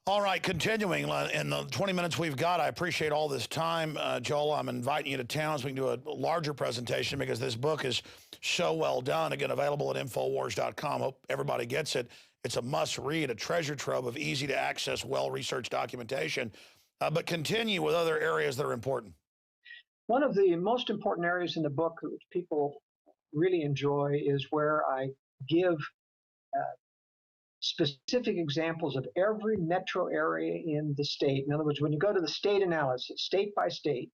All right, continuing in the 20 minutes we've got, I appreciate all this time, Joel. I'm inviting you to town so we can do a larger presentation because this book is so well done. Again, available at Infowars.com. Hope everybody gets it. It's a must-read, a treasure trove of easy-to-access, well-researched documentation. But continue with other areas that are important. One of the most important areas in the book, which people really enjoy, is where I give specific examples of every metro area in the state. In other words, when you go to the state analysis, state by state,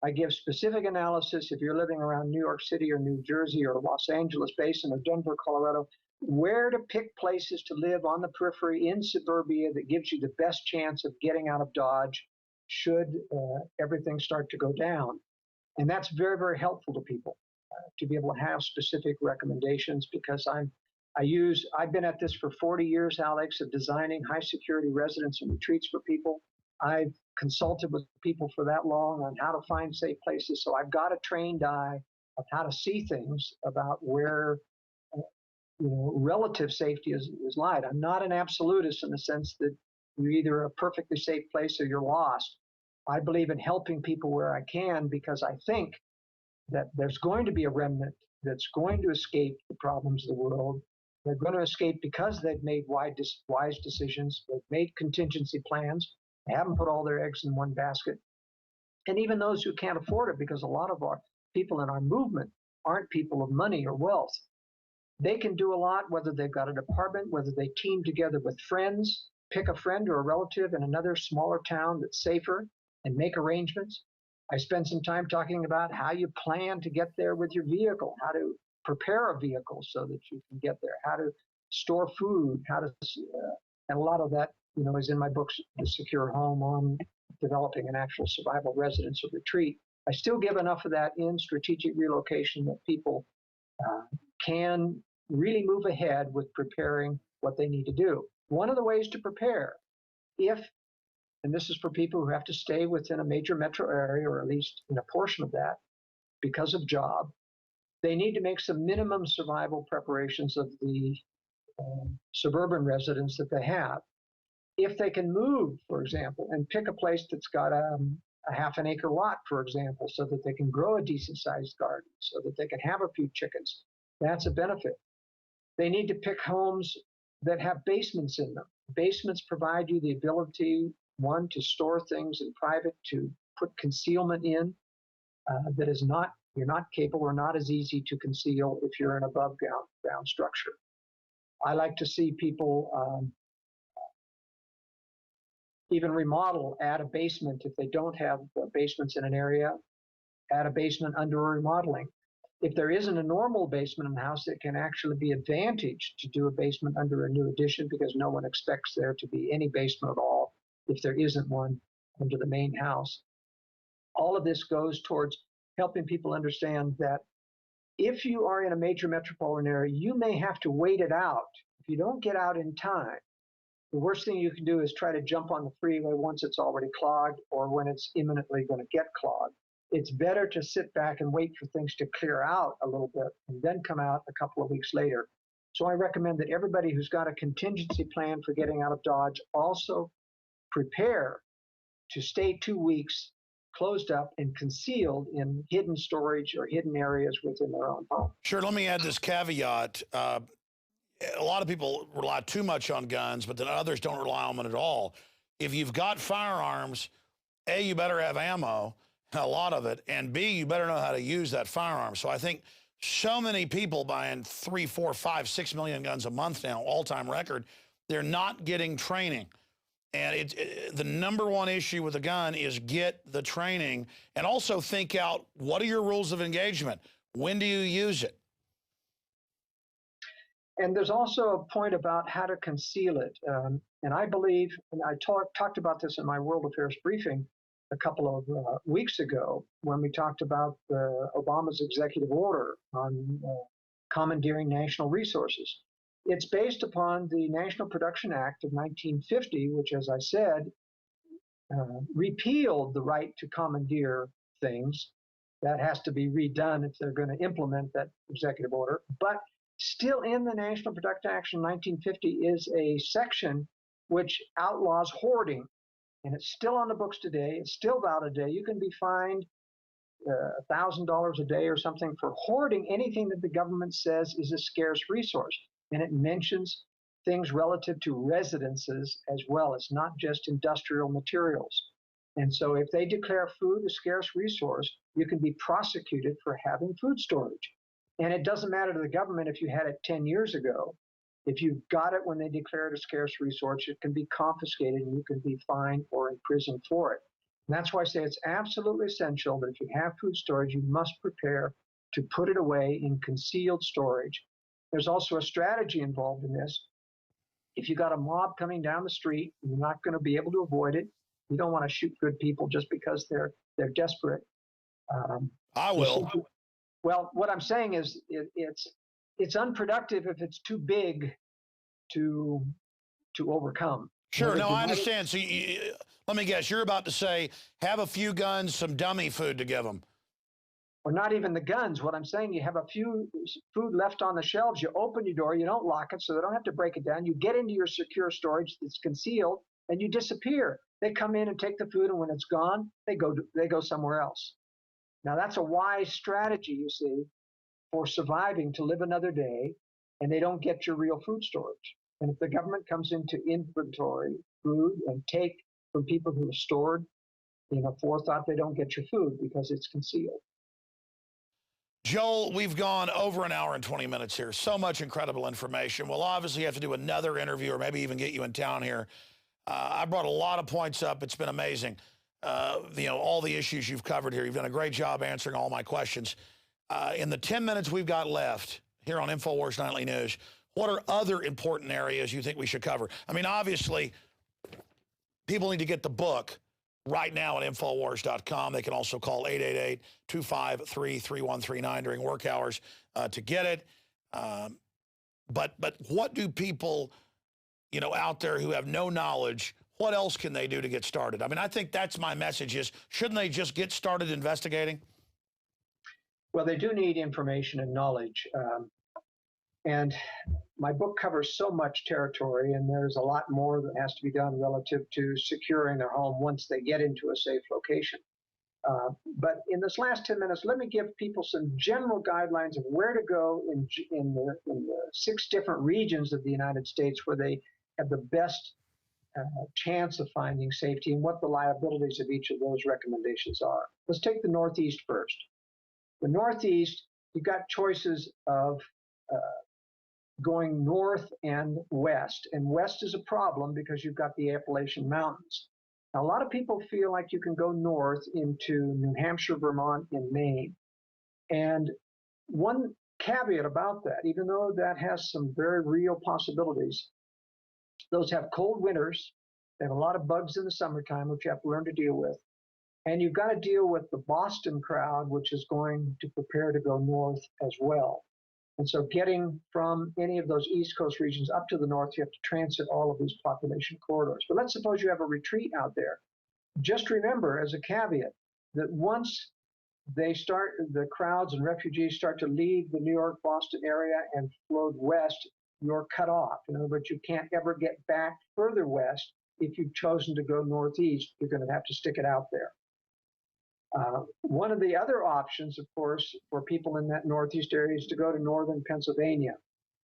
I give specific analysis if you're living around New York City or New Jersey or Los Angeles Basin or Denver, Colorado, where to pick places to live on the periphery in suburbia that gives you the best chance of getting out of Dodge should everything start to go down. And that's very, very helpful to people to be able to have specific recommendations because I've been at this for 40 years, Alex, of designing high security residence and retreats for people. I've consulted with people for that long on how to find safe places. So I've got a trained eye of how to see things about where relative safety is lied. I'm not an absolutist in the sense that you're either a perfectly safe place or you're lost. I believe in helping people where I can because I think that there's going to be a remnant that's going to escape the problems of the world. They're going to escape because they've made wise decisions. They've made contingency plans. They haven't put all their eggs in one basket. And even those who can't afford it, because a lot of our people in our movement aren't people of money or wealth. They can do a lot, whether they've got an apartment, whether they team together with friends, pick a friend or a relative in another smaller town that's safer and make arrangements. I spend some time talking about how you plan to get there with your vehicle, how to prepare a vehicle so that you can get there, how to store food, and a lot of that, is in my books, The Secure Home, on developing an actual survival residence or retreat. I still give enough of that in strategic relocation that people can really move ahead with preparing what they need to do. One of the ways to prepare, and this is for people who have to stay within a major metro area, or at least in a portion of that, because of job, they need to make some minimum survival preparations of the suburban residence that they have. If they can move, for example, and pick a place that's got a half an acre lot, for example, so that they can grow a decent sized garden, so that they can have a few chickens, that's a benefit. They need to pick homes that have basements in them. Basements provide you the ability, one, to store things in private, to put concealment in that is not, you're not capable or not as easy to conceal if you're an above ground structure. I like to see people even remodel, add a basement if they don't have basements in an area, add a basement under a remodeling. If there isn't a normal basement in the house, it can actually be advantaged to do a basement under a new addition because no one expects there to be any basement at all if there isn't one under the main house. All of this goes towards helping people understand that if you are in a major metropolitan area, you may have to wait it out. If you don't get out in time, the worst thing you can do is try to jump on the freeway once it's already clogged or when it's imminently going to get clogged. It's better to sit back and wait for things to clear out a little bit and then come out a couple of weeks later. So I recommend that everybody who's got a contingency plan for getting out of Dodge also prepare to stay 2 weeks closed up and concealed in hidden storage or hidden areas within their own home. Sure. Let me add this caveat. A lot of people rely too much on guns, but then others don't rely on them at all. If you've got firearms, A, you better have ammo, a lot of it, and B, you better know how to use that firearm. So I think so many people buying 3, 4, 5, 6 million guns a month now, all-time record, they're not getting training. And the number one issue with a gun is get the training and also think out, what are your rules of engagement? When do you use it? And there's also a point about how to conceal it. And I believe, and I talked about this in my World Affairs briefing a couple of weeks ago when we talked about Obama's executive order on commandeering national resources. It's based upon the National Production Act of 1950, which, as I said, repealed the right to commandeer things. That has to be redone if they're going to implement that executive order. But still in the National Production Act of 1950 is a section which outlaws hoarding. And it's still on the books today. It's still valid today. You can be fined $1,000 a day or something for hoarding anything that the government says is a scarce resource. And it mentions things relative to residences as well. It's not just industrial materials. And so if they declare food a scarce resource, you can be prosecuted for having food storage. And it doesn't matter to the government if you had it 10 years ago. If you got it when they declared a scarce resource, it can be confiscated and you can be fined or imprisoned for it. And that's why I say it's absolutely essential that if you have food storage, you must prepare to put it away in concealed storage. There's also a strategy involved in this. If you got a mob coming down the street, you're not going to be able to avoid it. You don't want to shoot good people just because they're desperate. I will. Well, what I'm saying is it's unproductive if it's too big to overcome. Sure, no, I understand. So let me guess, you're about to say, have a few guns, some dummy food to give them. Or not even the guns. What I'm saying, you have a few food left on the shelves, you open your door, you don't lock it so they don't have to break it down. You get into your secure storage that's concealed and you disappear. They come in and take the food, and when it's gone, they go somewhere else. Now that's a wise strategy, you see, for surviving to live another day, and they don't get your real food storage. And if the government comes into inventory food and take from people who have stored, forethought, they don't get your food because it's concealed. Joel, we've gone over an hour and 20 minutes here. So much incredible information. We'll obviously have to do another interview or maybe even get you in town here. I brought a lot of points up. It's been amazing. All the issues you've covered here. You've done a great job answering all my questions. In the 10 minutes we've got left here on InfoWars Nightly News, what are other important areas you think we should cover? I mean, obviously, people need to get the book right now at Infowars.com. They can also call 888-253-3139 during work hours to get it. But what do people, out there who have no knowledge, what else can they do to get started? I mean, I think that's my message is, shouldn't they just get started investigating? Well, they do need information and knowledge. And my book covers so much territory, and there's a lot more that has to be done relative to securing their home once they get into a safe location. But in this last 10 minutes, let me give people some general guidelines of where to go in the 6 different regions of the United States where they have the best chance of finding safety and what the liabilities of each of those recommendations are. Let's take the Northeast first. The Northeast, you've got choices of going north and west. And west is a problem because you've got the Appalachian Mountains. Now, a lot of people feel like you can go north into New Hampshire, Vermont, and Maine. And one caveat about that, even though that has some very real possibilities, those have cold winters. They have a lot of bugs in the summertime, which you have to learn to deal with. And you've got to deal with the Boston crowd, which is going to prepare to go north as well. And so getting from any of those East Coast regions up to the north, you have to transit all of these population corridors. But let's suppose you have a retreat out there. Just remember, as a caveat, that once the crowds and refugees start to leave the New York, Boston area and flow west, you're cut off. In other words, you can't ever get back further west. If you've chosen to go northeast, you're going to have to stick it out there. One of the other options, of course, for people in that northeast area is to go to northern Pennsylvania.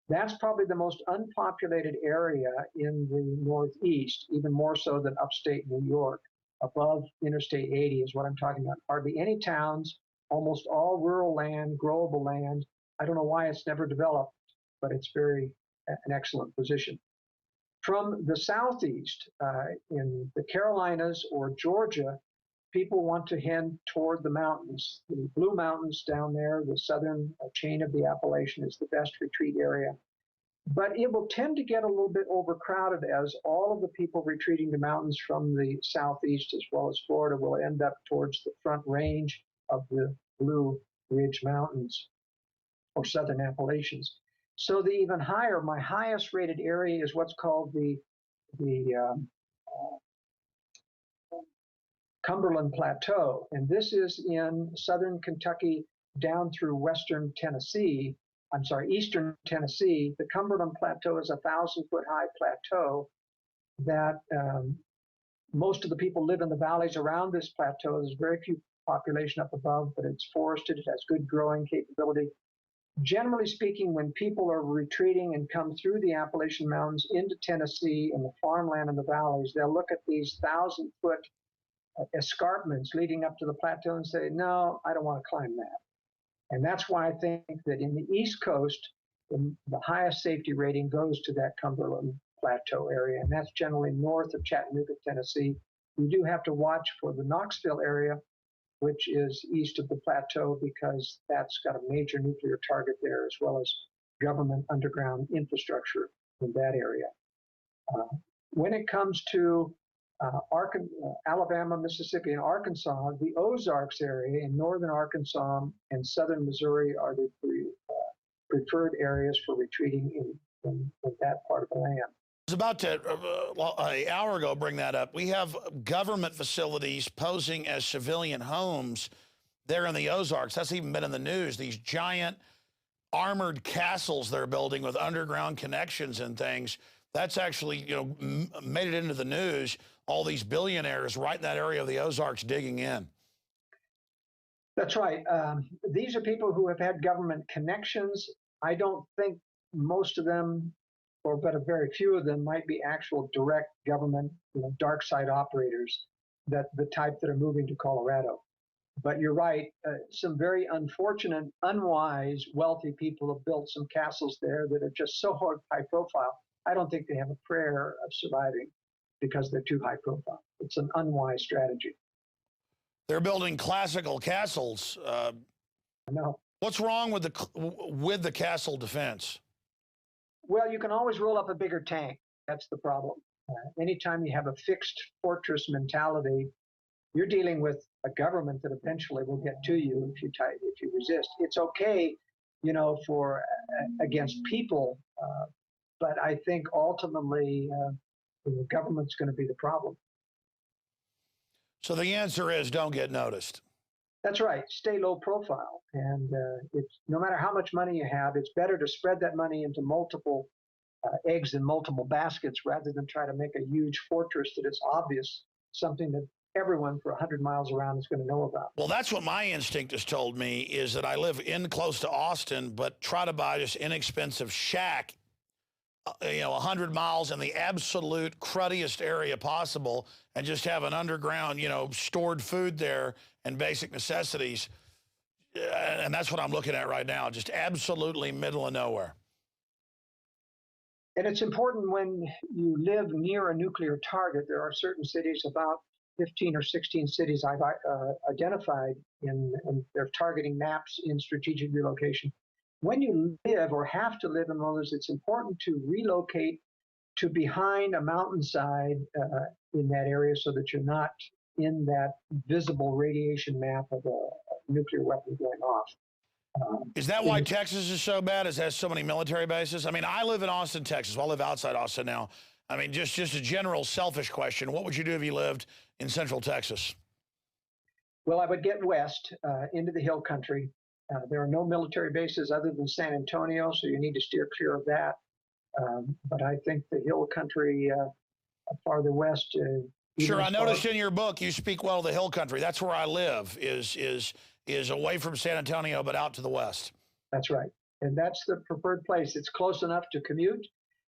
That's probably the most unpopulated area in the northeast, even more so than upstate New York. Above Interstate 80 is what I'm talking about. Hardly any towns, almost all rural land, growable land. I don't know why it's never developed, but it's an excellent position. From the southeast, in the Carolinas or Georgia, people want to head toward the mountains. The Blue Mountains down there, the southern chain of the Appalachian, is the best retreat area. But it will tend to get a little bit overcrowded as all of the people retreating to mountains from the southeast as well as Florida will end up towards the front range of the Blue Ridge Mountains or southern Appalachians. So the even higher, my highest rated area is what's called the Cumberland Plateau, and this is in southern Kentucky down through eastern Tennessee. The Cumberland Plateau is a 1,000-foot high plateau, that most of the people live in the valleys around this plateau. There's very few population up above, but it's forested. It has good growing capability. Generally speaking, when people are retreating and come through the Appalachian Mountains into Tennessee and the farmland in the valleys, they'll look at these 1,000-foot escarpments leading up to the plateau and say, no, I don't want to climb that. And that's why I think that in the East Coast, the highest safety rating goes to that Cumberland Plateau area, and that's generally north of Chattanooga, Tennessee. You do have to watch for the Knoxville area, which is east of the plateau, because that's got a major nuclear target there, as well as government underground infrastructure in that area. When it comes to Alabama, Mississippi, and Arkansas, the Ozarks area in northern Arkansas and southern Missouri are the preferred areas for retreating in that part of the land. I was about to, an hour ago, bring that up. We have government facilities posing as civilian homes there in the Ozarks. That's even been in the news. These giant armored castles they're building with underground connections and things. That's actually, made it into the news. All these billionaires right in that area of the Ozarks digging in. That's right. These are people who have had government connections. I don't think most of them, but a very few of them, might be actual direct government, dark side operators, that the type that are moving to Colorado. But you're right. Some very unfortunate, unwise, wealthy people have built some castles there that are just so high profile. I don't think they have a prayer of surviving because they're too high profile. It's an unwise strategy. They're building classical castles. No. What's wrong with the castle defense? Well, you can always roll up a bigger tank. That's the problem. Anytime you have a fixed fortress mentality, you're dealing with a government that eventually will get to you if you resist. It's okay, for against people, but I think ultimately the government's going to be the problem. So the answer is don't get noticed. That's right. Stay low profile. And it's no matter how much money you have, it's better to spread that money into multiple eggs in multiple baskets rather than try to make a huge fortress that is obvious, something that everyone for 100 miles around is going to know about. Well, that's what my instinct has told me, is that I live in close to Austin, but try to buy this inexpensive shack 100 miles in the absolute cruddiest area possible and just have an underground, stored food there and basic necessities. And that's what I'm looking at right now, just absolutely middle of nowhere. And it's important when you live near a nuclear target. There are certain cities, about 15 or 16 cities I've identified in their targeting maps in strategic relocation. When you live or have to live in those, it's important to relocate to behind a mountainside in that area so that you're not in that visible radiation map of a nuclear weapon going off. Is that why Texas is so bad? It has so many military bases? I mean, I live in Austin, Texas. Well, I live outside Austin now. I mean, just a general selfish question. What would you do if you lived in Central Texas? Well, I would get west into the hill country. There are no military bases other than San Antonio, so you need to steer clear of that. But I think the hill country farther west. Sure, I noticed in your book you speak well of the hill country. That's where I live, is away from San Antonio, but out to the west. That's right. And that's the preferred place. It's close enough to commute,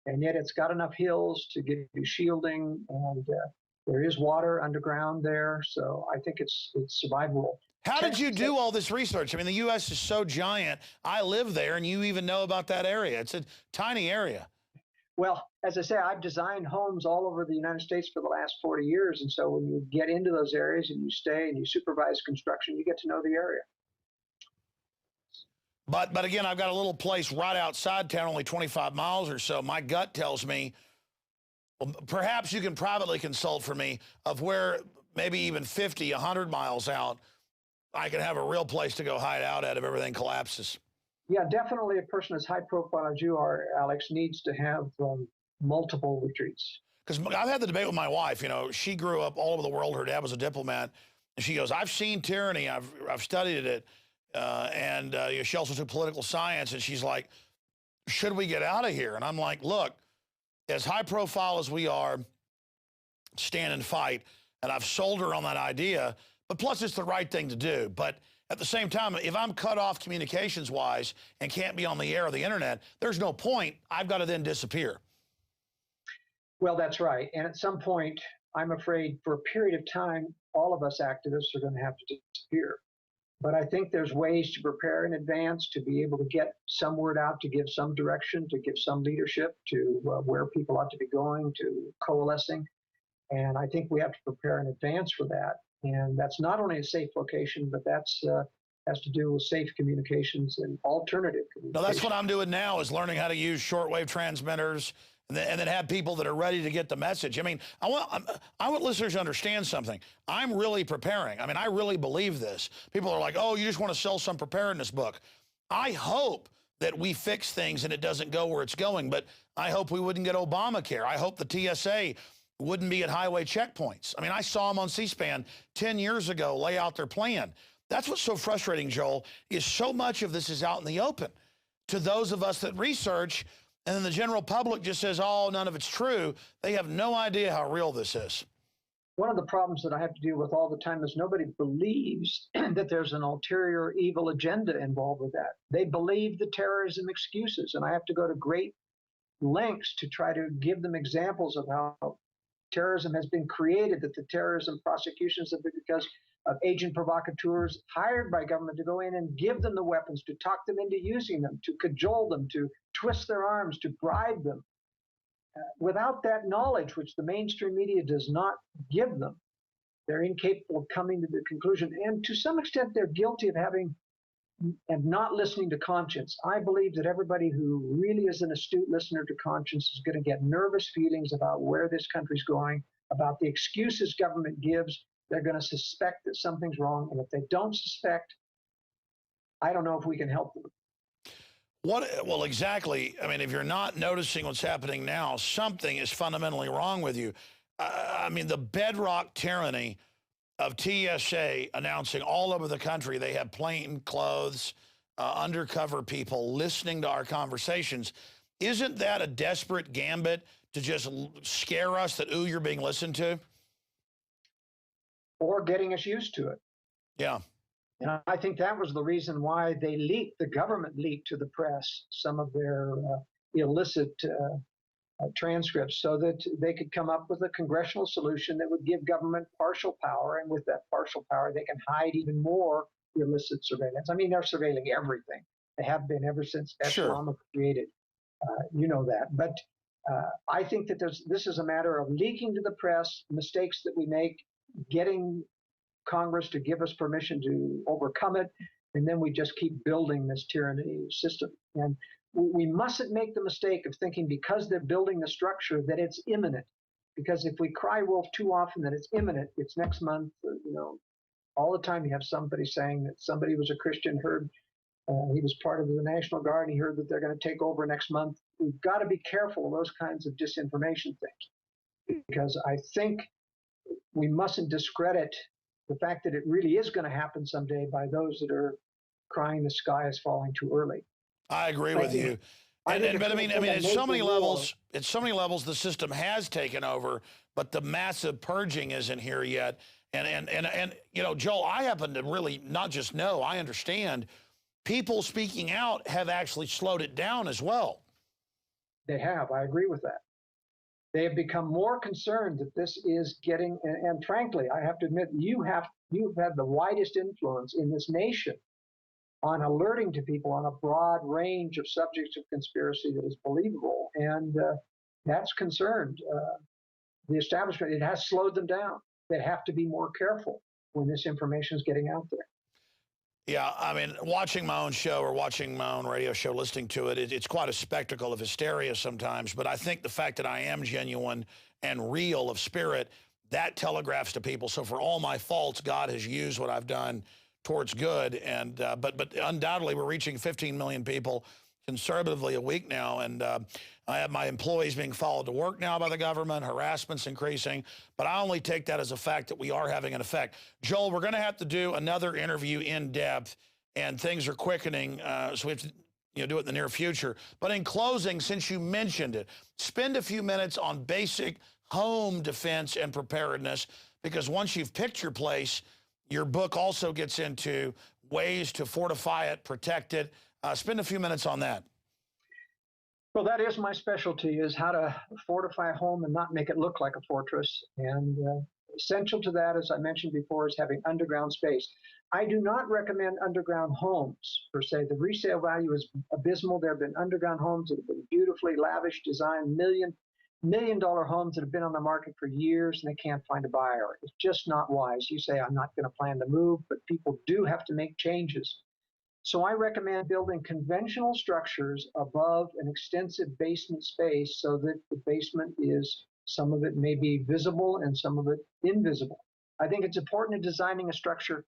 and yet it's got enough hills to give you shielding, and there is water underground there, so I think it's survivable. How did you do all this research? I mean, the U.S. is so giant. I live there, and you even know about that area. It's a tiny area. Well, as I say, I've designed homes all over the United States for the last 40 years, and so when you get into those areas and you stay and you supervise construction, you get to know the area. But again, I've got a little place right outside town, only 25 miles or so. My gut tells me, well, perhaps you can privately consult for me of where maybe even 50, 100 miles out, I can have a real place to go hide out at if everything collapses. Yeah, definitely a person as high profile as you are, Alex, needs to have multiple retreats. Because I've had the debate with my wife. She grew up all over the world. Her dad was a diplomat. And she goes, I've seen tyranny. I've studied it. And she also took political science. And she's like, should we get out of here? And I'm like, look, as high profile as we are, stand and fight. And I've sold her on that idea. But plus, it's the right thing to do. But at the same time, if I'm cut off communications-wise and can't be on the air or the internet, there's no point. I've got to then disappear. Well, that's right. And at some point, I'm afraid for a period of time, all of us activists are going to have to disappear. But I think there's ways to prepare in advance to be able to get some word out, to give some direction, to give some leadership to where people ought to be going, to coalescing. And I think we have to prepare in advance for that. And that's not only a safe location, but that's has to do with safe communications and alternative communications. No, that's what I'm doing now, is learning how to use shortwave transmitters and then have people that are ready to get the message. I mean, I want listeners to understand something. I'm really preparing. I mean, I really believe this. People are like, oh, you just want to sell some preparedness book. I hope that we fix things and it doesn't go where it's going, but I hope we wouldn't get Obamacare. I hope the TSA wouldn't be at highway checkpoints. I mean, I saw them on C-SPAN 10 years ago lay out their plan. That's what's so frustrating, Joel, is so much of this is out in the open to those of us that research, and then the general public just says, oh, none of it's true. They have no idea how real this is. One of the problems that I have to deal with all the time is nobody believes that there's an ulterior evil agenda involved with that. They believe the terrorism excuses, and I have to go to great lengths to try to give them examples of how terrorism has been created, that the terrorism prosecutions have been because of agent provocateurs hired by government to go in and give them the weapons, to talk them into using them, to cajole them, to twist their arms, to bribe them. Without that knowledge, which the mainstream media does not give them, they're incapable of coming to the conclusion. And to some extent, they're guilty of having and not listening to conscience. I believe that everybody who really is an astute listener to conscience is going to get nervous feelings about where this country's going, about the excuses government gives. They're going to suspect that something's wrong. And if they don't suspect, I don't know if we can help them. Well, exactly. I mean, if you're not noticing what's happening now, something is fundamentally wrong with you. I mean, the bedrock tyranny of TSA announcing all over the country they have plain clothes, undercover people listening to our conversations. Isn't that a desperate gambit to just scare us that, ooh, you're being listened to? Or getting us used to it. Yeah. And I think that was the reason why they leaked, the government leaked to the press some of their illicit transcripts so that they could come up with a congressional solution that would give government partial power. And with that partial power, they can hide even more illicit surveillance. I mean, they're surveilling everything. They have been ever since Islam was created. You know that. But I think that this is a matter of leaking to the press mistakes that we make, getting Congress to give us permission to overcome it, and then we just keep building this tyranny system. And we mustn't make the mistake of thinking because they're building the structure that it's imminent. Because if we cry wolf too often that it's imminent, it's next month, all the time you have somebody saying that somebody was a Christian, heard he was part of the National Guard, and he heard that they're going to take over next month. We've got to be careful of those kinds of disinformation things, because I think we mustn't discredit the fact that it really is going to happen someday by those that are crying the sky is falling too early. I agree with you. But I mean, it's so many levels. It's so many levels. The system has taken over, but the massive purging isn't here yet. And Joel, I happen to really not just know. I understand. People speaking out have actually slowed it down as well. They have. I agree with that. They have become more concerned that this is getting. And frankly, I have to admit, you've had the widest influence in this nation on alerting to people on a broad range of subjects of conspiracy that is believable. And that's concerned the establishment. It has slowed them down. They have to be more careful when this information is getting out there. Yeah, I mean, watching my own show or watching my own radio show, listening to it, it's quite a spectacle of hysteria sometimes. But I think the fact that I am genuine and real of spirit, that telegraphs to people. So for all my faults, God has used what I've done towards good. And but undoubtedly, we're reaching 15 million people conservatively a week now. And I have my employees being followed to work now by the government, harassment's increasing. But I only take that as a fact that we are having an effect. Joel, we're going to have to do another interview in depth, and things are quickening. So we have to do it in the near future. But in closing, since you mentioned it, spend a few minutes on basic home defense and preparedness, because once you've picked your place, your book also gets into ways to fortify it, protect it. Spend a few minutes on that. Well, that is my specialty, is how to fortify a home and not make it look like a fortress. And essential to that, as I mentioned before, is having underground space. I do not recommend underground homes per se. The resale value is abysmal. There have been underground homes that have been beautifully lavish, designed, million-dollar homes that have been on the market for years and they can't find a buyer. It's just not wise. You say, I'm not going to plan to move, but people do have to make changes. So I recommend building conventional structures above an extensive basement space so that the basement is, some of it may be visible and some of it invisible. I think it's important in designing a structure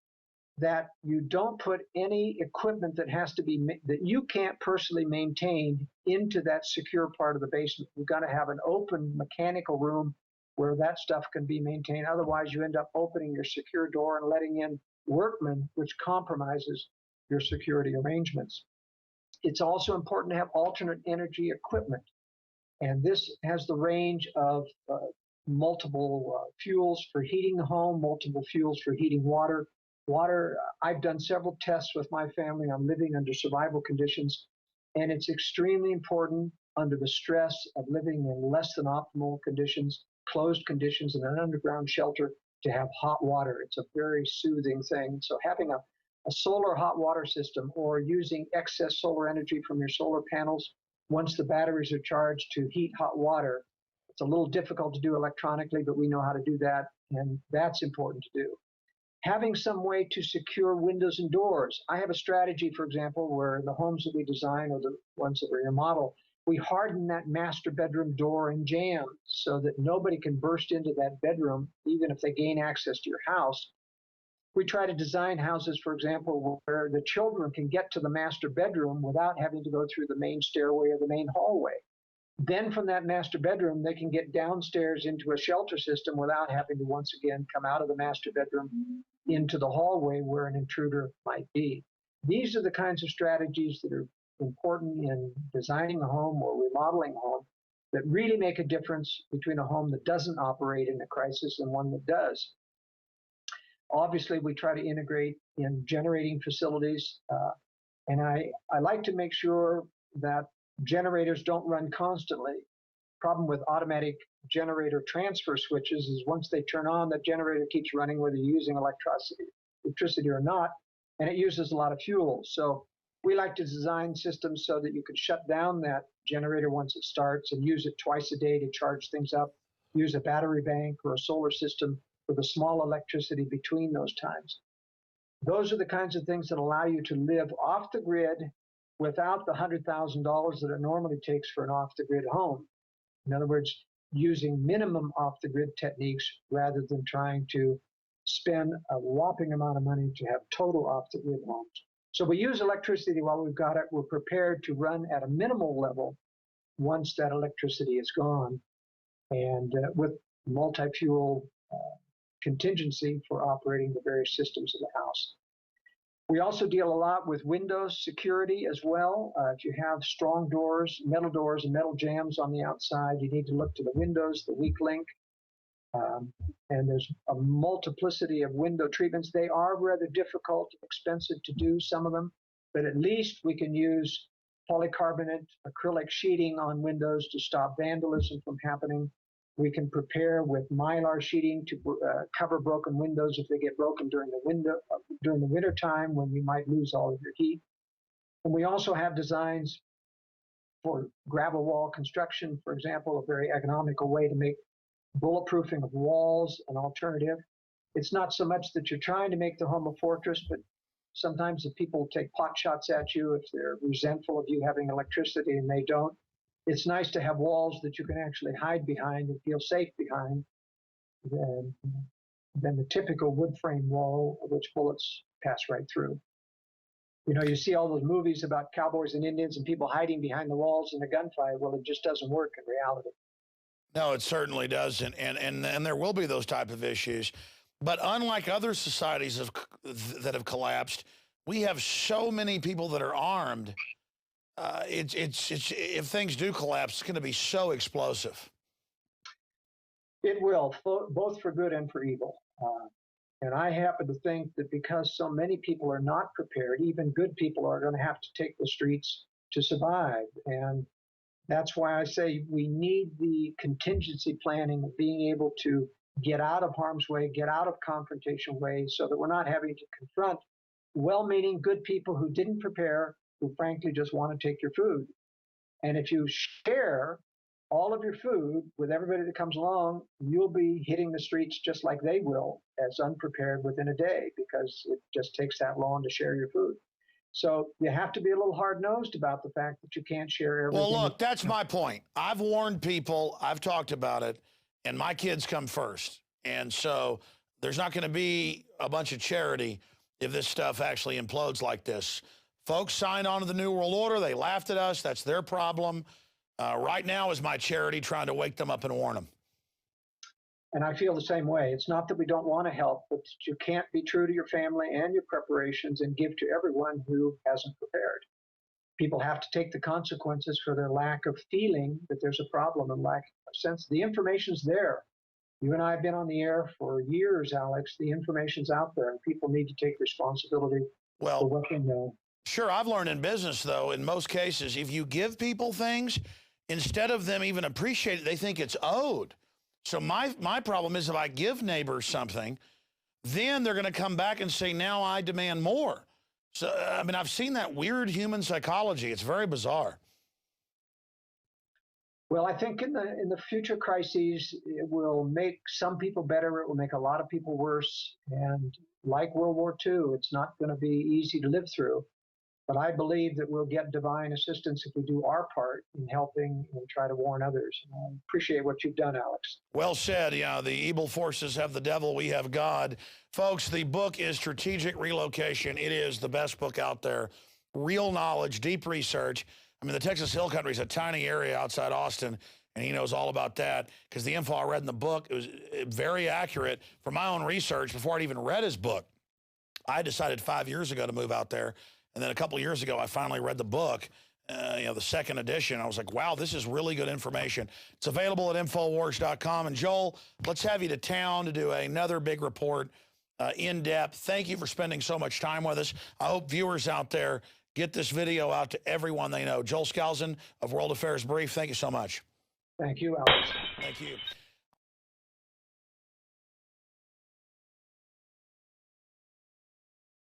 that you don't put any equipment that has to be, that you can't personally maintain into that secure part of the basement. You've got to have an open mechanical room where that stuff can be maintained. Otherwise, you end up opening your secure door and letting in workmen, which compromises your security arrangements. It's also important to have alternate energy equipment. And this has the range of multiple fuels for heating the home, multiple fuels for heating water. I've done several tests with my family on living under survival conditions, and it's extremely important under the stress of living in less than optimal conditions, closed conditions in an underground shelter, to have hot water. It's a very soothing thing. So having a solar hot water system, or using excess solar energy from your solar panels once the batteries are charged to heat hot water. It's a little difficult to do electronically, but we know how to do that, and that's important to do. Having some way to secure windows and doors. I have a strategy, for example, where the homes that we design, or the ones that we remodel, we harden that master bedroom door and jamb so that nobody can burst into that bedroom, even if they gain access to your house. We try to design houses, for example, where the children can get to the master bedroom without having to go through the main stairway or the main hallway. Then from that master bedroom, they can get downstairs into a shelter system without having to once again come out of the master bedroom into the hallway where an intruder might be. These are the kinds of strategies that are important in designing a home or remodeling a home that really make a difference between a home that doesn't operate in a crisis and one that does. Obviously, we try to integrate in generating facilities, and I like to make sure that generators don't run constantly. Problem with automatic generator transfer switches is once they turn on, the generator keeps running whether you're using electricity or not, and it uses a lot of fuel. So we like to design systems so that you can shut down that generator once it starts and use it twice a day to charge things up, use a battery bank or a solar system with a small electricity between those times. Those are the kinds of things that allow you to live off the grid without the $100,000 that it normally takes for an off-the-grid home. In other words, using minimum off-the-grid techniques rather than trying to spend a whopping amount of money to have total off-the-grid homes. So we use electricity while we've got it. We're prepared to run at a minimal level once that electricity is gone, and with multi-fuel contingency for operating the various systems of the house. We also deal a lot with Windows security as well. If you have strong doors, and metal jambs on the outside, you need to look to the windows, the weak link. And there's a multiplicity of window treatments. They are rather difficult, expensive to do, some of them, but at least we can use polycarbonate acrylic sheeting on windows to stop vandalism from happening. We can prepare with mylar sheeting to cover broken windows if they get broken during the winter time when you might lose all of your heat. And we also have designs for gravel wall construction, for example, a very economical way to make bulletproofing of walls an alternative. It's not so much that you're trying to make the home a fortress, but sometimes if people take pot shots at you, if they're resentful of you having electricity and they don't, it's nice to have walls that you can actually hide behind and feel safe behind than the typical wood frame wall, which bullets pass right through. You know, you see all those movies about cowboys and Indians and people hiding behind the walls in a gunfight. Well, it just doesn't work in reality. No, it certainly doesn't, and there will be those type of issues. But unlike other societies that have collapsed, we have so many people that are armed. If things do collapse, it's going to be so explosive. It will, both for good and for evil. And I happen to think that because so many people are not prepared, even good people are going to have to take the streets to survive. And that's why I say we need the contingency planning of being able to get out of harm's way, get out of confrontation way, so that we're not having to confront well-meaning good people who didn't prepare, who frankly just want to take your food. And if you share all of your food with everybody that comes along, you'll be hitting the streets just like they will, as unprepared within a day, because it just takes that long to share your food. So you have to be a little hard-nosed about the fact that you can't share everything. Well, look, that's my point. I've warned people, I've talked about it, and my kids come first. And so there's not going to be a bunch of charity if this stuff actually implodes like this. Folks signed on to the New World Order. They laughed at us. That's their problem. Right now is my charity trying to wake them up and warn them. And I feel the same way. It's not that we don't want to help, but you can't be true to your family and your preparations and give to everyone who hasn't prepared. People have to take the consequences for their lack of feeling that there's a problem and lack of sense. The information's there. You and I have been on the air for years, Alex. The information's out there, and people need to take responsibility for what they know. Sure, I've learned in business, though, in most cases, if you give people things, instead of them even appreciate it, they think it's owed. So my problem is if I give neighbors something, then they're going to come back and say, now I demand more. So, I mean, I've seen that weird human psychology. It's very bizarre. Well, I think in the future crises, it will make some people better. It will make a lot of people worse. And like World War II, it's not going to be easy to live through. But I believe that we'll get divine assistance if we do our part in helping and try to warn others. And I appreciate what you've done, Alex. Well said. Yeah, the evil forces have the devil, we have God. Folks, the book is Strategic Relocation. It is the best book out there. Real knowledge, deep research. I mean, the Texas Hill Country is a tiny area outside Austin, and he knows all about that because the info I read in the book, it was very accurate. For my own research, before I'd even read his book, I decided 5 years ago to move out there. And then a couple of years ago, I finally read the book, the second edition. I was like, wow, this is really good information. It's available at Infowars.com. And Joel, let's have you to town to do another big report, in depth. Thank you for spending so much time with us. I hope viewers out there get this video out to everyone they know. Joel Skousen of World Affairs Brief, thank you so much. Thank you, Alex. Thank you.